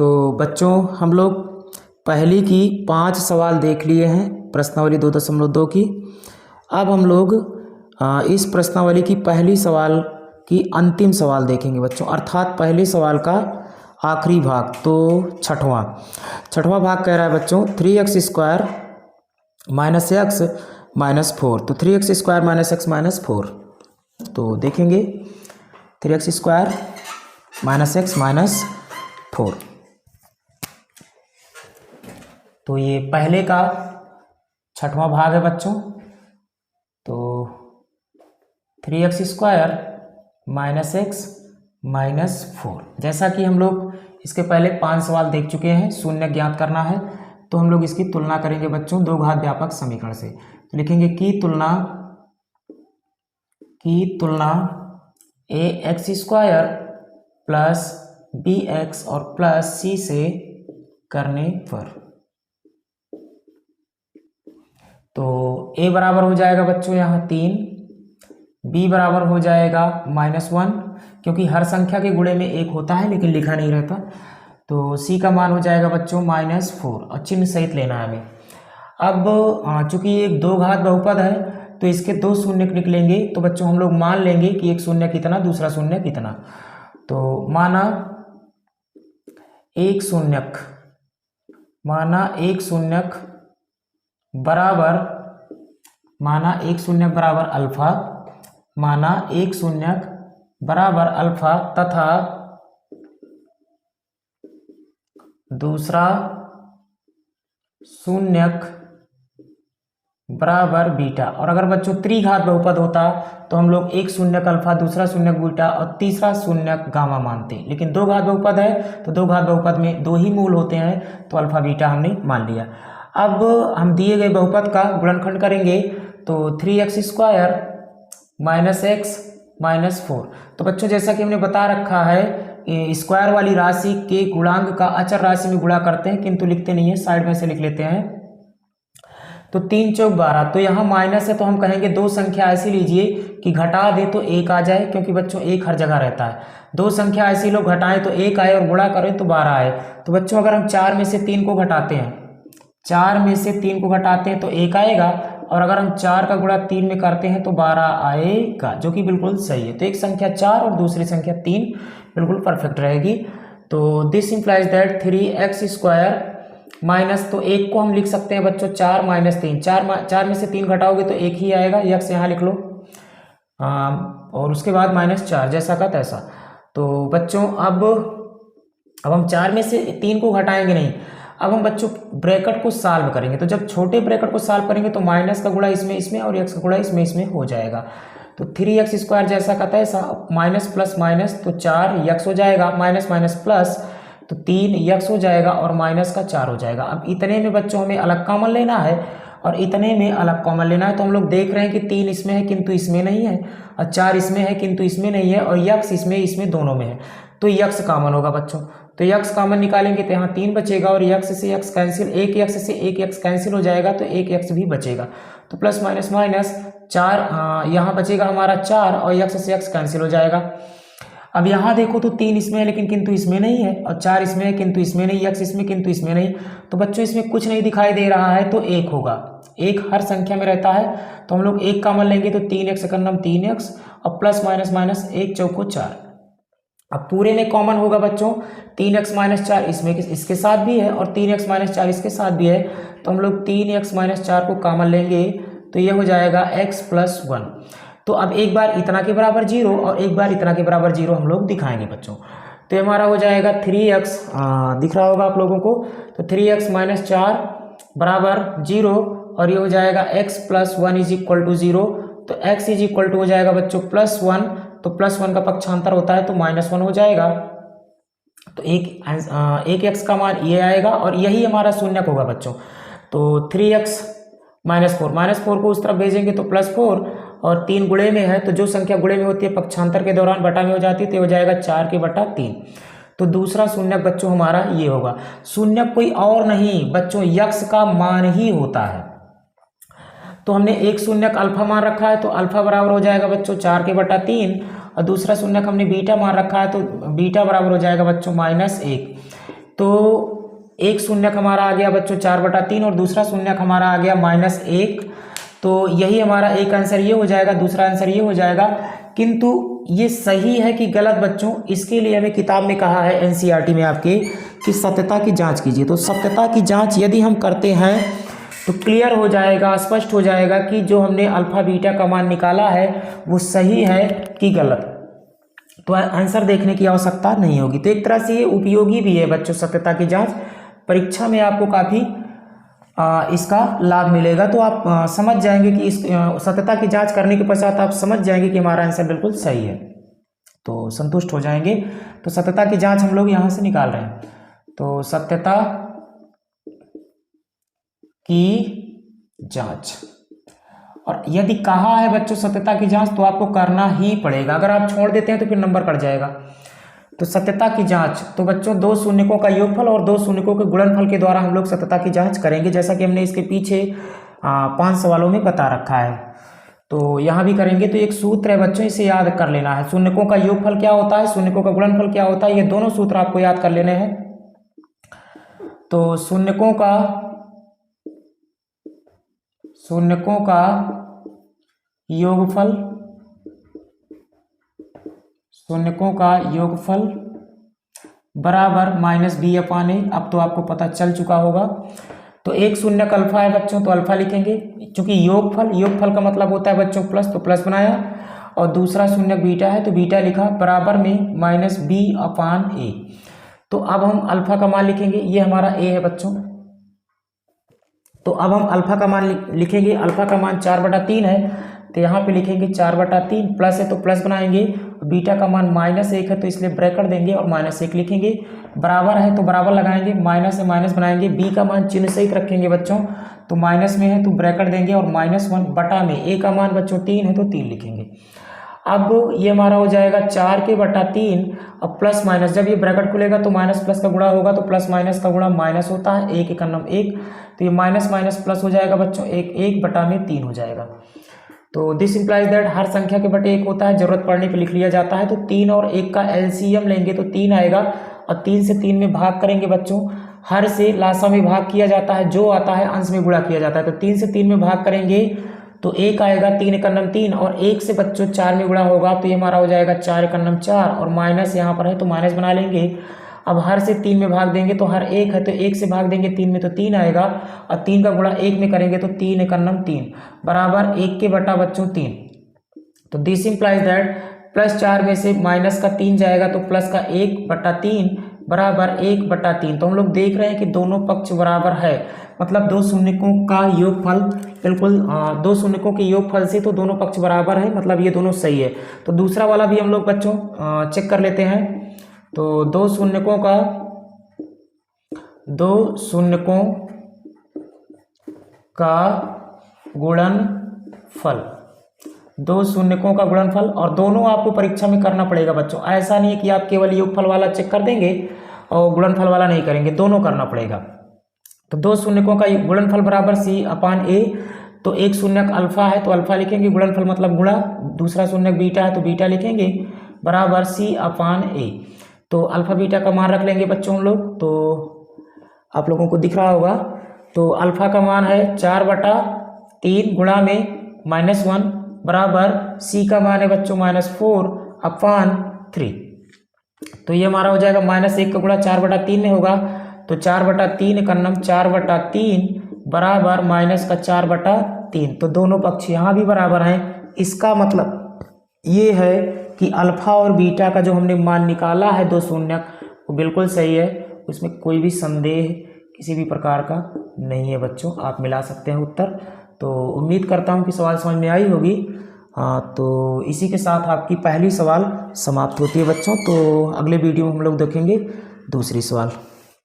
तो बच्चों हम लोग पहली की 5 सवाल देख लिए हैं प्रश्नावली 2.2 की। अब हम लोग इस प्रश्नावली की पहली सवाल की अंतिम सवाल देखेंगे बच्चों, अर्थात पहले सवाल का आखिरी भाग। तो छठवां भाग कह रहा है बच्चों 3x square minus x minus 4। तो 3x square minus x minus 4 तो देखेंगे 3x square minus x minus 4। तो ये पहले का छठवां भाग है बच्चों। तो 3x square minus x minus 4, जैसा कि हम लोग इसके पहले 5 सवाल देख चुके हैं, शून्य ज्ञात करना है। तो हम लोग इसकी तुलना करेंगे बच्चों दो घात व्यापक समीकरण से। तो लिखेंगे की तुलना A X square plus B X और प्लस सी से करने पर। तो a बराबर हो जाएगा बच्चों यहाँ 3, b बराबर हो जाएगा -1, क्योंकि हर संख्या के गुणे में 1 होता है लेकिन लिखा नहीं रहता। तो c का मान हो जाएगा बच्चों -4 और चिन्ह सहित लेना है हमें। अब चूंकि एक दो घात बहुपद है तो इसके 2 शून्य निकलेंगे। तो बच्चों हम लोग मान लेंगे कि एक शून्य कितना, दूसरा शून्य कितना। तो माना एक शून्यक बराबर अल्फा, माना एक शून्यक बराबर अल्फा तथा दूसरा शून्यक बराबर बीटा। और अगर बच्चों त्रिघात बहुपद होता तो हम लोग एक शून्यक अल्फा, दूसरा शून्यक बीटा और तीसरा शून्यक गामा मानते, लेकिन दो घात बहुपद है तो दो घात बहुपद में 2 ही मूल होते हैं, तो अल्फा बीटा हमने मान लिया। अब हम दिए गए बहुपद का गुणनखंड करेंगे तो 3x square minus x minus 4। तो बच्चों जैसा कि हमने बता रखा है स्क्वायर वाली राशि के गुणांक का अचर राशि में गुणा करते हैं, किंतु लिखते नहीं है, साइड में से लिख लेते हैं। तो 3 चौक 12, तो यहाँ माइनस है तो हम कहेंगे दो संख्या ऐसी लीजिए कि घटा दे तो 1 आ जाए, क्योंकि बच्चों 1 हर जगह रहता है। दो संख्या ऐसी लोग घटाएं तो 1 आए और गुणा करें तो 12 आए। तो बच्चों अगर हम 4 में से 3 को घटाते हैं, 4 में से 3 को घटाते हैं तो 1 आएगा, और अगर हम 4 का गुणा 3 में करते हैं तो 12 आएगा, जो कि बिल्कुल सही है। तो एक संख्या 4 और दूसरी संख्या 3 बिल्कुल परफेक्ट रहेगी। तो this implies that 3x square minus, तो 1 को हम लिख सकते हैं बच्चों 4 माइनस 3, 4 में से 3 घटाओगे तो 1 ही आएगा, x यहाँ लिख लो, और उसके बाद -4 जैसा का तैसा। तो बच्चों अब हम 4 में से 3 को घटाएंगे नहीं, अब हम बच्चों ब्रैकेट को सॉल्व करेंगे। तो जब छोटे ब्रैकेट को सॉल्व करेंगे तो माइनस का गुणा इसमें और x का गुणा इसमें हो जाएगा। तो 3x स्क्वायर जैसा का तैसा, माइनस प्लस माइनस तो 4x हो जाएगा, माइनस माइनस प्लस तो 3x हो जाएगा और माइनस का 4 हो जाएगा। अब इतने में बच्चों हमें अलग कॉमन लेना है और इतने में अलग कॉमन लेना है। तो हम लोग देख रहे हैं कि 3 इसमें है किंतु इसमें नहीं है, और 4 इसमें है किंतु इसमें नहीं है, और x इसमें दोनों में है, तो x कॉमन होगा बच्चों। तो x कॉमन निकालेंगे तो यहाँ 3 बचेगा, और x से x कैंसिल, एक x से एक x कैंसिल हो जाएगा तो एक x भी बचेगा। तो प्लस माइनस माइनस 4 यहाँ बचेगा हमारा 4, और x से x कैंसिल हो जाएगा। अब यहाँ देखो तो 3 इसमें है लेकिन किंतु इसमें नहीं है, और 4 इसमें है किंतु इसमें नहीं, x इसमें किंतु इसमें नहीं। तो बच्चों इसमें कुछ नहीं दिखाई दे रहा है तो 1 होगा, 1 हर संख्या में रहता है। तो हम लोग 1 कॉमन लेंगे तो 3x का नाम 3x और प्लस माइनस माइनस 1 चौको 4। अब पूरे में कॉमन होगा बच्चों 3x माइनस 4 इसमें इसके साथ भी है और 3x माइनस 4 इसके साथ भी है। तो हम लोग 3x माइनस 4 को कॉमन लेंगे तो ये हो जाएगा x प्लस 1। तो अब एक बार इतना के बराबर 0 और एक बार इतना के बराबर 0 हम लोग दिखाएंगे बच्चों। तो हमारा हो जाएगा 3x, दिख रहा होगा आप लोगों को, तो 3x माइनस 4 बराबर 0, और ये हो जाएगा x plus 1 is equal to 0। तो x इज इक्वल टू हो जाएगा बच्चों +1, तो +1 का पक्षांतर होता है तो -1 हो जाएगा। तो एक x का मान ये आएगा और यही हमारा शून्यक होगा बच्चों। तो 3x -4 को उस तरफ भेजेंगे तो +4, और 3 गुणे में है तो जो संख्या गुणे में होती है पक्षांतर के दौरान बटा में हो जाती है, तो हो जाएगा 4/3। तो दूसरा शून्यक बच्चों हमारा ये होगा। शून्यक कोई और नहीं बच्चों x का मान ही होता है। तो हमने एक शून्यक अल्फा मान रखा है तो अल्फा बराबर हो जाएगा बच्चों 4/3, और दूसरा शून्यक हमने बीटा मान रखा है तो बीटा बराबर हो जाएगा बच्चों -1। तो एक शून्यक हमारा आ गया बच्चों 4/3 और दूसरा शून्यक हमारा आ गया -1। तो यही हमारा एक आंसर ये हो जाएगा, दूसरा आंसर ये हो जाएगा। किंतु ये सही है कि गलत बच्चों, इसके लिए हमें किताब में कहा है एनसीईआरटी में आपके कि सत्यता की जांच कीजिए। तो सत्यता की जांच यदि हम करते हैं तो क्लियर हो जाएगा, स्पष्ट हो जाएगा कि जो हमने अल्फा बीटा का मान निकाला है वो सही है कि गलत। तो आंसर देखने की आवश्यकता नहीं होगी। तो एक तरह से ये उपयोगी भी है बच्चों, सत्यता की जांच। परीक्षा में आपको काफ़ी इसका लाभ मिलेगा। तो आप समझ जाएंगे कि इस सत्यता की जांच करने के पश्चात आप समझ जाएंगे कि हमारा आंसर बिल्कुल सही है, तो संतुष्ट हो जाएंगे। तो सत्यता की जांच हम लोग यहाँ से निकाल रहे हैं। तो सत्यता की जांच, और यदि कहा है बच्चों सत्यता की जांच तो आपको करना ही पड़ेगा। अगर आप छोड़ देते हैं तो फिर नंबर कट जाएगा। तो सत्यता की जांच, तो बच्चों दो शून्यकों का योगफल और दो शून्यकों के गुणनफल के द्वारा हम लोग सत्यता की जांच करेंगे, जैसा कि हमने इसके पीछे 5 सवालों में बता रखा है। तो यहाँ भी करेंगे। तो एक सूत्र है बच्चों, इसे याद कर लेना है। शून्यकों का योगफल क्या होता है, शून्यकों का गुणनफल क्या होता है, ये दोनों सूत्र आपको याद कर लेने हैं। तो शून्यकों का योगफल, शून्यकों का योगफल बराबर -b/a। अब तो आपको पता चल चुका होगा। तो एक शून्यक अल्फा है बच्चों, तो अल्फा लिखेंगे। चूंकि योगफल का मतलब होता है बच्चों प्लस, तो प्लस बनाया। और दूसरा शून्यक बीटा है तो बीटा लिखा, बराबर में -b/a। तो अब हम अल्फा का मान लिखेंगे, ये हमारा a है बच्चों। तो अब हम अल्फा का मान लिखेंगे। अल्फा का मान 4/3 है, तो यहाँ पे लिखेंगे 4/3। प्लस है तो प्लस बनाएंगे। बीटा का मान -1 है तो इसलिए ब्रैकेट देंगे और -1 लिखेंगे। बराबर है तो बराबर लगाएंगे, माइनस से माइनस बनाएंगे। बी का मान चिन्ह सहित रखेंगे बच्चों, तो माइनस में है तो ब्रैकेट देंगे और -1 बटा में ए का मान बच्चों 3 है तो 3 लिखेंगे। अब ये हमारा हो जाएगा 4/3। अब प्लस माइनस, जब ये ब्रैकेट खुलेगा तो माइनस प्लस का गुणा होगा, तो प्लस माइनस का गुणा माइनस होता है। 1 × 1, तो ये माइनस माइनस प्लस हो जाएगा बच्चों, 1 बटा में 3 हो जाएगा। तो दिस इंप्लाइज दैट हर संख्या के बटे 1 होता है, जरूरत पड़ने पे लिख लिया जाता है। तो 3 और 1 का एलसीएम लेंगे तो 3 आएगा, और 3 से 3 में भाग करेंगे बच्चों। हर से लासा में भाग किया जाता है, जो आता है अंश में गुणा किया जाता है। तो 3 से 3 में भाग करेंगे तो 1 आएगा, 3 × 3, और 1 से बच्चों 4 में गुणा होगा, तो ये हमारा हो जाएगा 4 × 4, और माइनस यहाँ पर है तो माइनस बना लेंगे। अब हर से 3 में भाग देंगे तो हर 1 है तो 1 से भाग देंगे 3 में तो 3 आएगा, और 3 का गुणा 1 में करेंगे तो 3 × 3 बराबर 1 के बटा बच्चों 3। तो दिस इंप्लाइज दैट +4 में से माइनस का 3 जाएगा तो प्लस का 1/3 बराबर 1/3। तो हम लोग देख रहे हैं कि दोनों पक्ष बराबर है, मतलब दो शून्यकों का योगफल बिल्कुल, दो शून्यकों के योगफल से तो दोनों पक्ष बराबर है, मतलब ये दोनों सही है। तो दूसरा वाला भी हम लोग बच्चों चेक कर लेते हैं। तो दो शून्यकों का गुणनफल, दो शून्यकों का गुणनफल, और दोनों आपको परीक्षा में करना पड़ेगा बच्चों। ऐसा नहीं है कि आप केवल योगफल वाला चेक कर देंगे और गुणनफल वाला नहीं करेंगे, दोनों करना पड़ेगा। तो दो शून्यकों का गुणनफल बराबर c/a। तो एक शून्यक अल्फा है तो अल्फा लिखेंगे, गुणनफल मतलब गुणा। दूसरा शून्यक बीटा है तो बीटा लिखेंगे, बराबर c/a। तो अल्फा बीटा का मान रख लेंगे बच्चों हम लोग, तो आप लोगों को दिख रहा होगा। तो अल्फा का मान है 4/3 गुणा में -1 बराबर c का मान है बच्चों -4/3। तो ये हमारा हो जाएगा -1 का गुणा 4/3 में होगा, तो 4/3 × 4/3 बराबर -4/3। तो दोनों पक्ष यहाँ भी बराबर हैं। इसका मतलब ये है कि अल्फा और बीटा का जो हमने मान निकाला है दो शून्यक, वो बिल्कुल सही है, उसमें कोई भी संदेह किसी भी प्रकार का नहीं है बच्चों। आप मिला सकते हैं उत्तर। तो उम्मीद करता हूँ कि सवाल समझ में आई होगी। तो इसी के साथ आपकी पहली सवाल समाप्त होती है बच्चों। तो अगले वीडियो में हम लोग देखेंगे दूसरी सवाल।